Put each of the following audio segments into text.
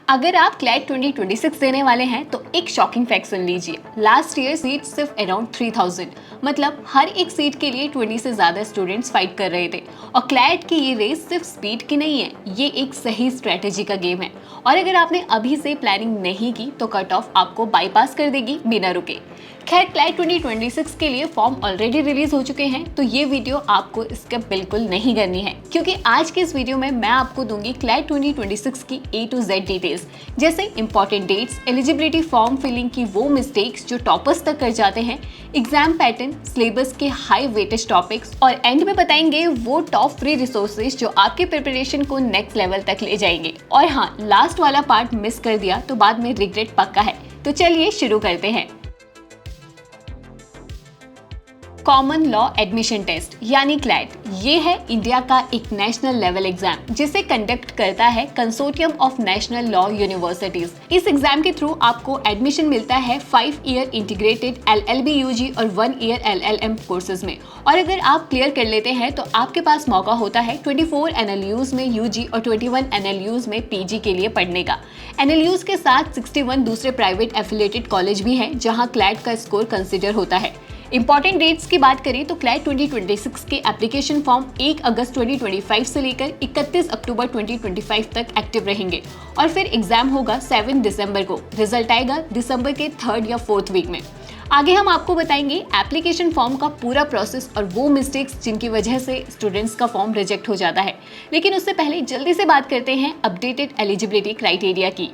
अगर आप क्लैट 2026 देने वाले हैं तो एक शॉकिंग फैक्ट सुन लीजिए। लास्ट ईयर सीट सिर्फ अराउंड 3000, मतलब हर एक सीट के लिए 20 से ज्यादा स्टूडेंट्स फाइट कर रहे थे। और क्लैट की ये रेस सिर्फ स्पीड की नहीं है, ये एक सही स्ट्रेटेजी का गेम है। और अगर आपने अभी से प्लानिंग नहीं की तो कट ऑफ आपको बाईपास कर देगी बिना रुके। खैर, क्लैट 2026 के लिए फॉर्म ऑलरेडी रिलीज हो चुके हैं, तो ये वीडियो आपको स्किप बिल्कुल नहीं करनी है, क्योंकि आज के इस वीडियो में मैं आपको दूंगी क्लैट 2026 की A to Z डिटेल्स, जैसे important dates, eligibility form filling की वो मिस्टेक्स जो टॉपर्स तक कर जाते हैं, एग्जाम पैटर्न, सिलेबस के हाई वेटेज टॉपिक्स और एंड में बताएंगे वो टॉप फ्री रिसोर्सेज जो आपके प्रिपरेशन को नेक्स्ट लेवल तक ले जाएंगे। और हाँ, लास्ट वाला पार्ट मिस कर दिया तो बाद में रिग्रेट पक्का है। तो चलिए शुरू करते हैं। कॉमन लॉ एडमिशन टेस्ट यानी क्लैट, ये है इंडिया का एक नेशनल लेवल एग्जाम जिसे कंडक्ट करता है consortium of national law universities. इस एग्जाम के थ्रू आपको एडमिशन मिलता है 5 ईयर इंटीग्रेटेड LLB UG और 1 ईयर LLM कोर्सेज में। और अगर आप क्लियर कर लेते हैं तो आपके पास मौका होता है 24 NLUs में UG और 21 NLUs में PG के लिए पढ़ने का। NLUs के साथ 61 दूसरे प्राइवेट एफिलिएटेड कॉलेज भी हैं जहां क्लैट का स्कोर कंसिडर होता है। इंपॉर्टेंट डेट्स की बात करें तो क्लैट 2026 के एप्लीकेशन फॉर्म 1 अगस्त 2025 से लेकर 31 अक्टूबर 2025 तक एक्टिव रहेंगे और फिर एग्जाम होगा 7 दिसंबर को। रिजल्ट आएगा दिसंबर के 3rd या 4th वीक में। आगे हम आपको बताएंगे एप्लीकेशन फॉर्म का पूरा प्रोसेस और वो मिस्टेक्स जिनकी वजह से स्टूडेंट्स का फॉर्म रिजेक्ट हो जाता है। लेकिन उससे पहले जल्दी से बात करते हैं अपडेटेड एलिजिबिलिटी क्राइटेरिया की।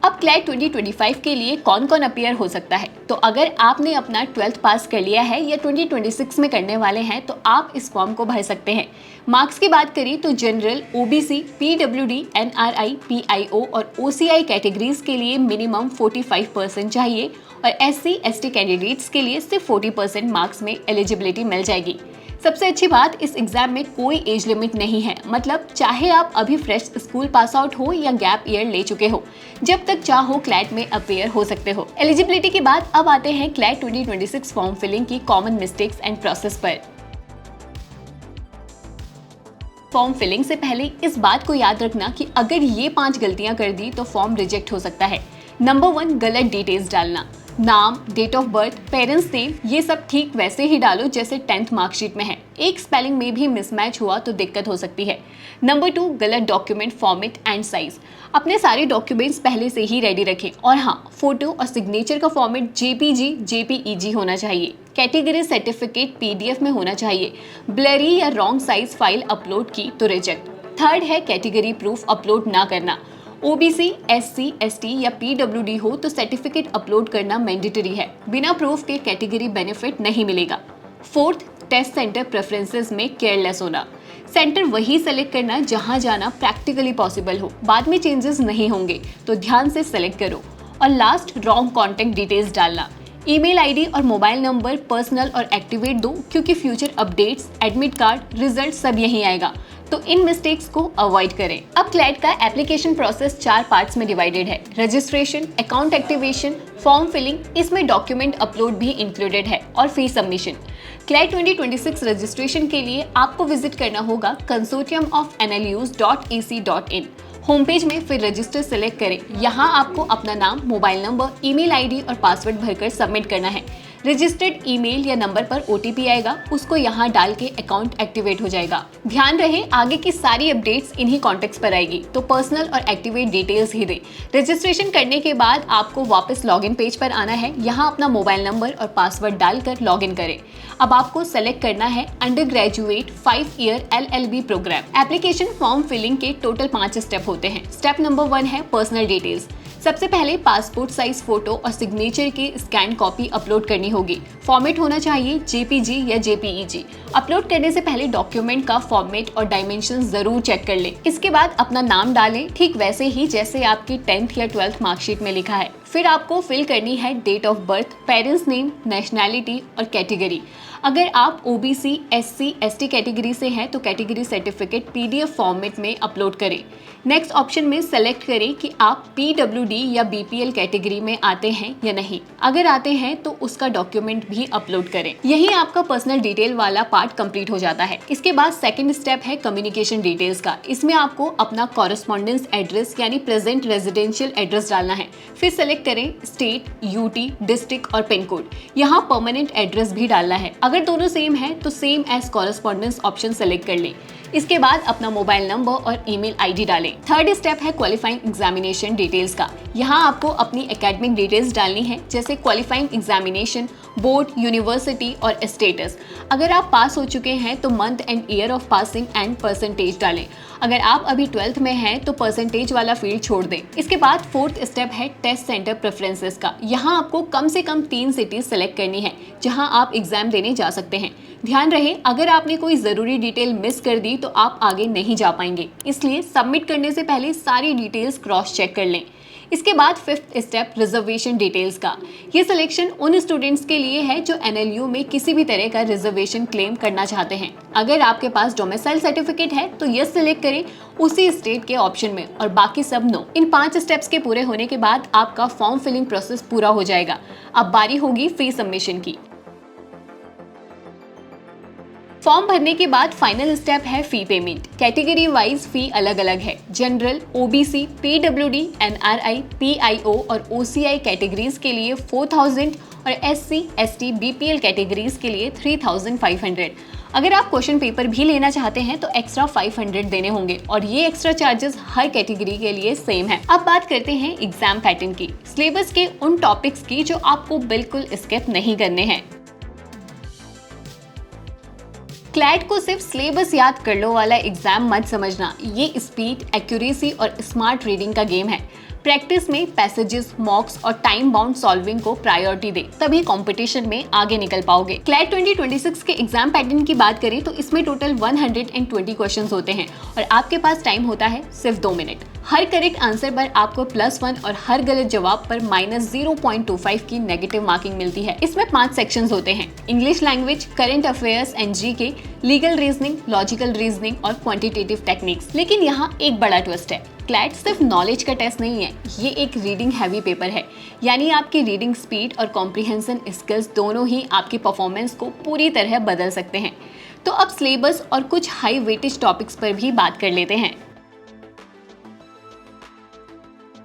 अब क्लैट 2025 के लिए कौन कौन अपीयर हो सकता है, तो अगर आपने अपना 12th पास कर लिया है या 2026 में करने वाले हैं तो आप इस फॉर्म को भर सकते हैं। मार्क्स की बात करें तो general, OBC, PWD, NRI, PIO और OCI कैटेगरीज के लिए मिनिमम 45% चाहिए और SC ST कैंडिडेट्स के लिए सिर्फ 40% मार्क्स में एलिजिबिलिटी मिल जाएगी। सबसे अच्छी बात, इस एग्जाम में कोई एज लिमिट नहीं है, मतलब चाहे आप अभी फ्रेश स्कूल पास आउट हो या गैप ईयर ले चुके हो, जब तक चाहो क्लैट में अपीयर हो सकते हो। एलिजिबिलिटी के बाद अब आते हैं क्लैट 2026 फॉर्म फिलिंग की कॉमन मिस्टेक्स एंड प्रोसेस पर। फॉर्म फिलिंग से पहले इस बात को याद रखना कि अगर ये 5 गलतियां कर दी तो फॉर्म रिजेक्ट हो सकता है। नंबर 1, गलत डिटेल्स डालना। नाम, date of birth, parents name, ये सब ठीक वैसे ही डालो जैसे 10th मार्कशीट में है। एक स्पेलिंग में भी मिसमैच हुआ तो दिक्कत हो सकती है। नंबर 2, गलत डॉक्यूमेंट फॉर्मेट एंड साइज। अपने सारे डॉक्यूमेंट्स पहले से ही रेडी रखें और हाँ, फोटो और सिग्नेचर का फॉर्मेट JPG, JPEG होना चाहिए। कैटेगरी सर्टिफिकेट PDF में होना चाहिए। ब्लरी या रॉन्ग साइज फाइल अपलोड की तो रिजेक्ट। थर्ड है कैटेगरी प्रूफ अपलोड ना करना। OBC, SC, ST या PWD हो तो सर्टिफिकेट अपलोड करना मैंडेटरी है। बिना प्रूफ के कैटेगरी बेनिफिट नहीं मिलेगा। फोर्थ, टेस्ट सेंटर प्रेफरेंसेस में केयरलेस होना। सेंटर वही सेलेक्ट करना जहां जाना प्रैक्टिकली पॉसिबल हो, बाद में चेंजेस नहीं होंगे तो ध्यान से सेलेक्ट करो। और लास्ट, रॉन्ग कॉन्टैक्ट डिटेल्स डालना। ईमेल आईडी और मोबाइल नंबर पर्सनल और एक्टिवेट दो, क्योंकि future updates, admit card, result सब यहीं आएगा, तो इन मिस्टेक्स को अवॉइड करें। अब क्लैट का एप्लीकेशन प्रोसेस 4 पार्ट्स में डिवाइडेड है। Registration, account activation, form filling, इसमें डॉक्यूमेंट अपलोड भी इंक्लूडेड है, और फी सबमिशन। क्लैट 2026 रजिस्ट्रेशन के लिए आपको विजिट करना होगा consortiumofnlus.ac.in। होम पेज में फिर रजिस्टर सेलेक्ट करें। यहाँ आपको अपना नाम, मोबाइल नंबर, ईमेल आईडी और पासवर्ड भरकर सबमिट करना है। रजिस्टर्ड ईमेल या नंबर पर OTP आएगा, उसको यहाँ डाल के अकाउंट एक्टिवेट हो जाएगा। ध्यान रहे, आगे की सारी अपडेट्स इन्हीं कॉन्टेक्ट्स पर आएगी, तो पर्सनल और एक्टिवेट डिटेल्स ही दें। रजिस्ट्रेशन करने के बाद आपको वापस लॉगिन पेज पर आना है। यहाँ अपना मोबाइल नंबर और पासवर्ड डालकर लॉगिन करें। अब आपको सेलेक्ट करना है अंडर ग्रेजुएट 5 ईयर LLB प्रोग्राम। एप्लीकेशन फॉर्म फिलिंग के टोटल 5 स्टेप होते हैं। स्टेप नंबर 1 है पर्सनल डिटेल्स। सबसे पहले पासपोर्ट साइज फोटो और सिग्नेचर की स्कैन कॉपी अपलोड करनी होगी। फॉर्मेट होना चाहिए JPG या JPEG। अपलोड करने से पहले डॉक्यूमेंट का फॉर्मेट और डायमेंशन जरूर चेक कर लें। इसके बाद अपना नाम डालें, ठीक वैसे ही जैसे आपकी 10th या 12th मार्कशीट में लिखा है। फिर आपको फिल करनी है date of birth, parents name, nationality और कैटेगरी। अगर आप ओबीसी, एससी, एसटी कैटेगरी से हैं तो कैटेगरी सर्टिफिकेट पीडीएफ फॉर्मेट में अपलोड करें। नेक्स्ट ऑप्शन में सेलेक्ट करें कि आप पीडब्ल्यूडी या बीपीएल कैटेगरी में आते हैं या नहीं। अगर आते हैं तो उसका डॉक्यूमेंट भी अपलोड करें। यही आपका पर्सनल डिटेल वाला पार्ट कंप्लीट हो जाता है। इसके बाद सेकंड स्टेप है कम्युनिकेशन डिटेल्स का। इसमें आपको अपना कॉरेस्पॉन्डेंस एड्रेस यानी प्रेजेंट रेजिडेंशियल एड्रेस डालना है। फिर सेलेक्ट करें स्टेट, यूटी, डिस्ट्रिक्ट और पिन कोड। यहाँ परमानेंट एड्रेस भी डालना है। अगर दोनों सेम है तो same as correspondence option select कर लें। इसके बाद अपना मोबाइल नंबर और ईमेल आईडी डालें। थर्ड स्टेप है क्वालिफाइंग एग्जामिनेशन डिटेल्स का। यहाँ आपको अपनी एकेडमिक डिटेल्स डालनी है, जैसे क्वालिफाइंग एग्जामिनेशन, बोर्ड, यूनिवर्सिटी और स्टेटस। अगर आप पास हो चुके हैं तो month and year of passing and percentage डालें। अगर आप अभी 12th में हैं तो परसेंटेज वाला फील्ड छोड़ दें। इसके बाद फोर्थ स्टेप है टेस्ट सेंटर प्रेफरेंसेस का। यहाँ आपको कम से कम 3 सिटीज सेलेक्ट करनी है जहाँ आप एग्जाम देने जा सकते हैं। ध्यान रहे, अगर आपने कोई ज़रूरी डिटेल मिस कर दी तो आप आगे नहीं जा पाएंगे, इसलिए सबमिट करने से पहले सारी डिटेल्स क्रॉस चेक कर लें। इसके बाद फिफ्थ स्टेप रिजर्वेशन डिटेल्स का। ये सिलेक्शन उन स्टूडेंट्स के लिए है जो एनएलयू में किसी भी तरह का रिजर्वेशन क्लेम करना चाहते हैं। अगर आपके पास डोमिसाइल सर्टिफिकेट है तो यस सिलेक्ट करें उसी स्टेट के ऑप्शन में और बाकी सब नो। इन 5 स्टेप्स के पूरे होने के बाद आपका फॉर्म फिलिंग प्रोसेस पूरा हो जाएगा। अब बारी होगी फी सबमिशन की। फॉर्म भरने के बाद फाइनल स्टेप है फी पेमेंट। कैटेगरी वाइज फी अलग अलग है। General, OBC, PWD, NRI, PIO और ओसीआई कैटेगरीज के लिए 4000 और एससी, एसटी, बीपीएल कैटेगरीज के लिए 3500। अगर आप क्वेश्चन पेपर भी लेना चाहते हैं तो एक्स्ट्रा 500 देने होंगे और ये एक्स्ट्रा चार्जेस हर कैटेगरी के लिए सेम है। अब बात करते हैं एग्जाम पैटर्न की, सिलेबस के उन टॉपिक्स की जो आपको बिल्कुल स्किप नहीं करने हैं। क्लैट को सिर्फ सिलेबस याद कर लो वाला एग्जाम मत समझना। ये स्पीड, एक्यूरेसी और स्मार्ट रीडिंग का गेम है। प्रैक्टिस में पैसेजेस, मॉक्स और टाइम बाउंड सॉल्विंग को प्रायोरिटी दे, तभी कंपटीशन में आगे निकल पाओगे। क्लैट 2026 के एग्जाम पैटर्न की बात करें तो इसमें टोटल 120 क्वेश्चंस होते हैं और आपके पास टाइम होता है सिर्फ 2 मिनट। हर करेक्ट आंसर पर आपको +1 और हर गलत जवाब पर -0.25 की नेगेटिव मार्किंग मिलती है। इसमें 5 सेक्शंस होते हैं: English language, current affairs and GK, legal reasoning, logical reasoning और क्वांटिटेटिव टेक्निक्स। लेकिन यहाँ एक बड़ा ट्विस्ट है, क्लैट सिर्फ नॉलेज का टेस्ट नहीं है, ये एक रीडिंग हैवी पेपर है। यानी आपकी रीडिंग स्पीड और कॉम्प्रिहेंशन स्किल्स दोनों ही आपकी परफॉर्मेंस को पूरी तरह बदल सकते हैं। तो अब सिलेबस और कुछ हाई वेटेज टॉपिक्स पर भी बात कर लेते हैं।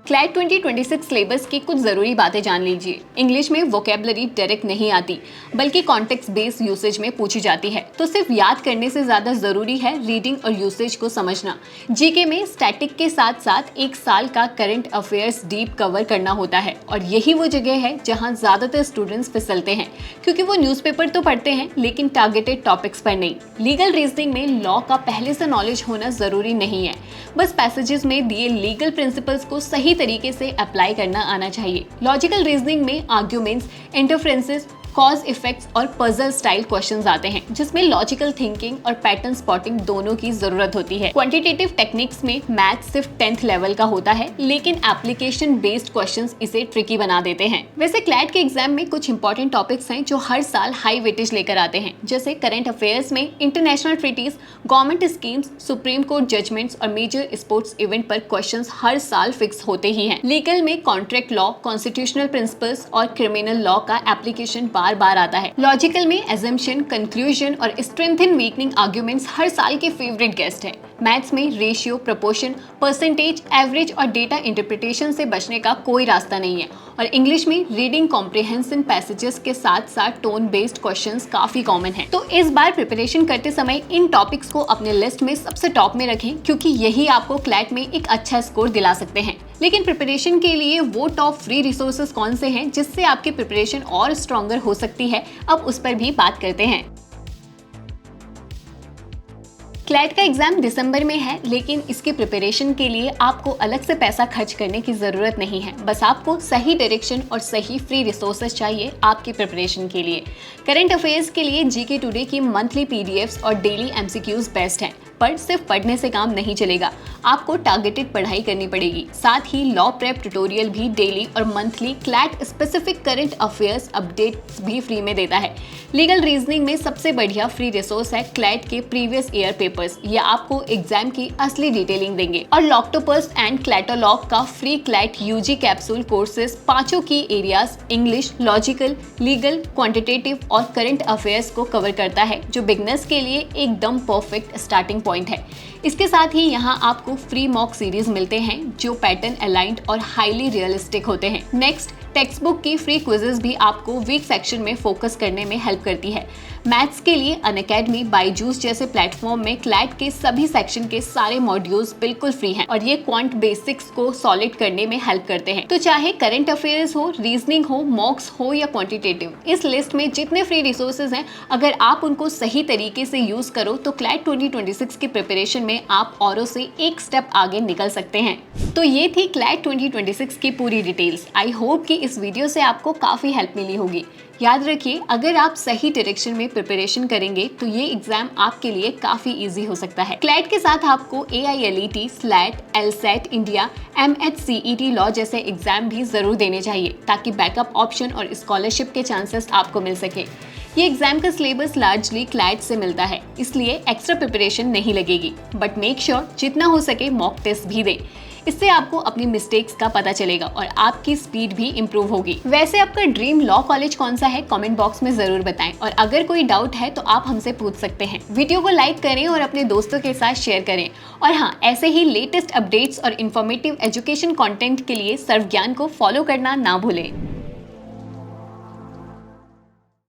क्लैट 2026 सिलेबस की कुछ जरूरी बातें जान लीजिए। इंग्लिश में वोकेबलरी डायरेक्ट नहीं आती, बल्कि कॉन्टेक्स्ट बेस्ड यूसेज में पूछी जाती है, तो सिर्फ याद करने से ज्यादा जरूरी है रीडिंग और यूसेज को समझना। जीके में स्टैटिक के साथ साथ 1 साल का करंट अफेयर्स डीप कवर करना होता है और यही वो जगह है जहां ज्यादातर स्टूडेंट्स फिसलते हैं, क्योंकि वो न्यूज़पेपर तो पढ़ते हैं लेकिन टारगेटेड टॉपिक्स पर नहीं। लीगल रीजनिंग में लॉ का पहले से नॉलेज होना जरूरी नहीं है, बस पैसेजेस में दिए लीगल प्रिंसिपल्स को सही तरीके से अप्लाई करना आना चाहिए। लॉजिकल रीजनिंग में आर्ग्यूमेंट्स, इंटरफ्रेंसेस, कॉज इफेक्ट्स और पजल स्टाइल क्वेश्चंस आते हैं, जिसमें लॉजिकल थिंकिंग और पैटर्न स्पॉटिंग दोनों की जरूरत होती है। क्वांटिटेटिव टेक्निक्स में मैथ सिर्फ 10th लेवल का होता है, लेकिन एप्लीकेशन बेस्ड क्वेश्चंस इसे ट्रिकी बना देते हैं। वैसे क्लैट के एग्जाम में कुछ इंपॉर्टेंट टॉपिक्स हैं जो हर साल हाई वेटेज लेकर आते हैं, जैसे करंट अफेयर्स में international treaties, government schemes, Supreme Court judgments और मेजर स्पोर्ट्स इवेंट पर क्वेश्चंस हर साल फिक्स होते ही हैं। लीगल में कॉन्ट्रैक्ट लॉ, कॉन्स्टिट्यूशनल प्रिंसिपल्स और क्रिमिनल लॉ का एप्लीकेशन बार बार आता है। लॉजिकल में एजम्पशन, कंक्लूजन और स्ट्रेंथ एंड वीकनिंग आर्ग्यूमेंट्स हर साल के फेवरेट गेस्ट है। मैथ्स में रेशियो, प्रोपोर्शन, परसेंटेज, एवरेज और डेटा इंटरप्रिटेशन से बचने का कोई रास्ता नहीं है। और इंग्लिश में रीडिंग कॉम्प्रिहेंशन पैसेजेस के साथ साथ टोन बेस्ड क्वेश्चंस काफी कॉमन है। तो इस बार प्रिपरेशन करते समय इन टॉपिक्स को अपने लिस्ट में सबसे टॉप में रखें, क्योंकि यही आपको क्लैट में एक अच्छा स्कोर दिला सकते हैं। लेकिन प्रिपरेशन के लिए वो टॉप फ्री रिसोर्सेज कौन से हैं जिससे आपकी प्रिपरेशन और स्ट्रॉन्गर हो सकती है, अब उस पर भी बात करते हैं। क्लैट का एग्जाम दिसंबर में है, लेकिन इसकी प्रिपरेशन के लिए आपको अलग से पैसा खर्च करने की जरूरत नहीं है। बस आपको सही डायरेक्शन और सही फ्री रिसोर्सेज चाहिए आपकी प्रिपरेशन के लिए। करंट अफेयर्स के लिए जीके टुडे की मंथली पीडीएफ्स और डेली एमसीक्यूज बेस्ट हैं। पर सिर्फ पढ़ने से काम नहीं चलेगा, आपको टारगेटेड पढ़ाई करनी पड़ेगी। साथ ही लॉ प्रेप ट्यूटोरियल भी डेली और monthly CLAT specific current affairs updates भी फ्री में देता है। लीगल रीजनिंग में सबसे बढ़िया फ्री रिसोर्स है क्लैट के प्रीवियस ईयर पेपर्स। ये आपको एग्जाम की असली डिटेलिंग देंगे। और लॉक्टोपर्स एंड क्लैटोलॉग का free CLAT UG capsule courses पांचों की areas English, logical, legal, quantitative और करंट अफेयर्स को कवर करता है, जो बिगनर्स के लिए एकदम परफेक्ट स्टार्टिंग पॉइंट है। इसके साथ ही यहाँ आपको फ्री मॉक सीरीज मिलते हैं जो पैटर्न अलाइंड और हाईली रियलिस्टिक होते हैं। नेक्स्ट, टेक्स्ट बुक की फ्री क्विजेस भी आपको वीक सेक्शन में फोकस करने में हेल्प करती है। मैथ्स के लिए अनअकैडमी, बायजूस जैसे प्लेटफॉर्म में क्लैट के सभी सेक्शन के सारे मॉड्यूल्स बिल्कुल फ्री हैं और ये क्वांट बेसिक्स को सॉलिड करने में हेल्प करते हैं। तो चाहे करंट अफेयर्स हो, रीजनिंग हो, मॉक्स हो या क्वांटिटेटिव, इस लिस्ट में जितने फ्री रिसोर्सेज हैं, अगर आप उनको सही तरीके से यूज करो तो क्लैट 2026 की प्रिपरेशन में आप औरों से एक स्टेप आगे निकल सकते हैं। तो ये थी क्लैट 2026 की पूरी डिटेल्स। आई होप कि इस वीडियो से आपको काफी हेल्प मिली होगी। याद रखिए, अगर आप सही डायरेक्शन में प्रिपरेशन करेंगे तो ये एग्जाम आपके लिए काफी इजी हो सकता है। क्लैट के साथ आपको AILET, SLAT, LSAT India, MHCET law जैसे एग्जाम भी जरूर देने चाहिए ताकि बैकअप ऑप्शन और स्कॉलरशिप के चांसेस आपको मिल सके। ये एग्जाम का सिलेबस लार्जली क्लैट से मिलता है, इसलिए एक्स्ट्रा प्रिपरेशन नहीं लगेगी। बट मेक श्योर जितना हो सके मॉक टेस्ट भी दें। इससे आपको अपनी मिस्टेक्स का पता चलेगा और आपकी स्पीड भी इम्प्रूव होगी। वैसे आपका ड्रीम लॉ कॉलेज कौन सा है, कमेंट बॉक्स में जरूर बताएं। और अगर कोई डाउट है तो आप हमसे पूछ सकते हैं। वीडियो को लाइक करें और अपने दोस्तों के साथ शेयर करें। और हाँ, ऐसे ही लेटेस्ट अपडेट्स और इन्फॉर्मेटिव एजुकेशन कंटेंट के लिए सर्व ज्ञान को फॉलो करना ना भूलें।